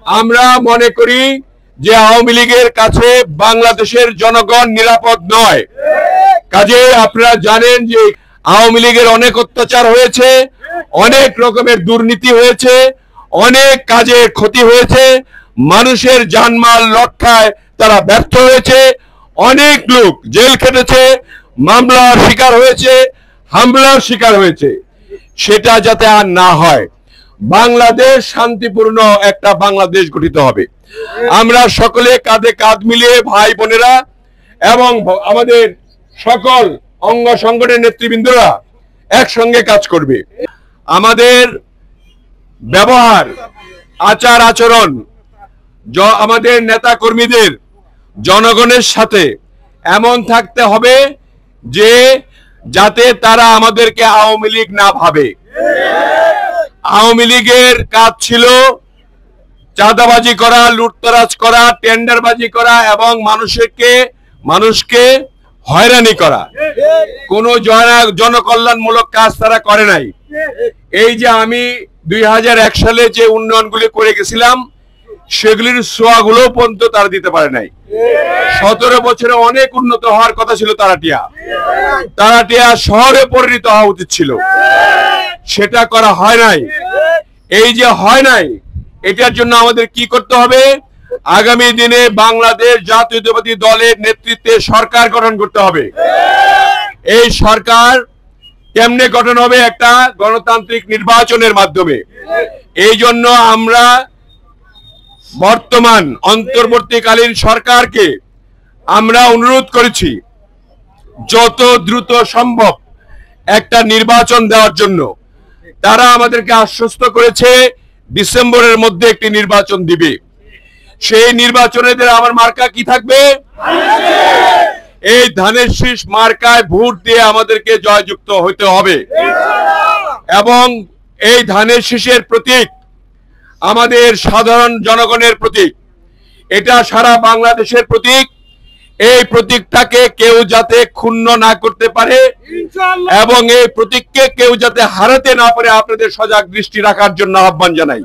আমরা মনে করি যে আওয়ামী লীগের কাছে বাংলাদেশের জনগণ নিরাপদ নয়। কাজে আপনারা জানেন যে আওয়ামী লীগের অনেক অত্যাচার হয়েছে, অনেক রকমের দুর্নীতি হয়েছে, অনেক কাজের ক্ষতি হয়েছে, মানুষের জানমাল রক্ষায় তারা ব্যর্থ হয়েছে, অনেক লোক জেল খেটেছে, মামলার শিকার হয়েছে, হামলার শিকার হয়েছে। সেটা যাতে আর না হয়, বাংলাদেশ শান্তিপূর্ণ একটা বাংলাদেশ গঠিত হবে। আমরা সকলে কাঁধে কাঁধ মিলিয়ে ভাই বোনেরা এবং আমাদের সকল অঙ্গ সংগঠনের নেতৃবৃন্দরা একসঙ্গে কাজ করবে। আমাদের ব্যবহার, আচার আচরণ আমাদের নেতা কর্মীদের জনগণের সাথে এমন থাকতে হবে যে যাতে তারা আমাদেরকে আওয়ামী লীগ না ভাবে। আওয়ামী লীগের কাজ ছিল চাঁদাবাজি করা, লুটতরাজ করা, টেন্ডারবাজি করা এবং মানুষকে হয়রানি করা। কোনো জনকল্যাণমূলক কাজ তারা করে নাই। এই যে আমি 2001 সালে যে উন্নয়নগুলি করে গেছিলাম সেগুলির ছোঁয়াগুলো পর্যন্ত তারা দিতে পারে নাই। 17 বছরে অনেক উন্নত হওয়ার কথা ছিল তারাটিয়া শহরে পরিণত হওয়া উচিত ছিল, সেটা করা হয় নাই। এই যে হয় নাই, এটার জন্য আমাদের কি করতে হবে? আগামী দিনে বাংলাদেশ জাতীয়তাবাদী দলের নেতৃত্বে সরকার গঠন করতে হবে। এই সরকার কেমনে গঠন হবে? একটা গণতান্ত্রিক নির্বাচনের মাধ্যমে। এই জন্য আমরা বর্তমান অন্তর্বর্তীকালীন সরকারকে আমরা অনুরোধ করেছি যত দ্রুত সম্ভব একটা নির্বাচন দেওয়ার জন্য। তারা আমাদেরকে আশ্বস্ত করেছে ডিসেম্বরের মধ্যে একটি নির্বাচন দিবে। সেই নির্বাচনে আমার মার্কা কি থাকবে? এই ধানের শীষ মার্কায় ভোট দিয়ে আমাদেরকে জয়যুক্ত হতে হবে। এবং এই ধানের শীষের প্রতীক আমাদের সাধারণ জনগণের প্রতীক, এটা সারা বাংলাদেশের প্রতীক। এই প্রতীকটাকে কেউ যাতে ক্ষুণ্ণ না করতে পারে এবং এই প্রতীককে কেউ যাতে হারাতে না পারে, আপনাদের সজাগ দৃষ্টি রাখার জন্য আহ্বান জানাই।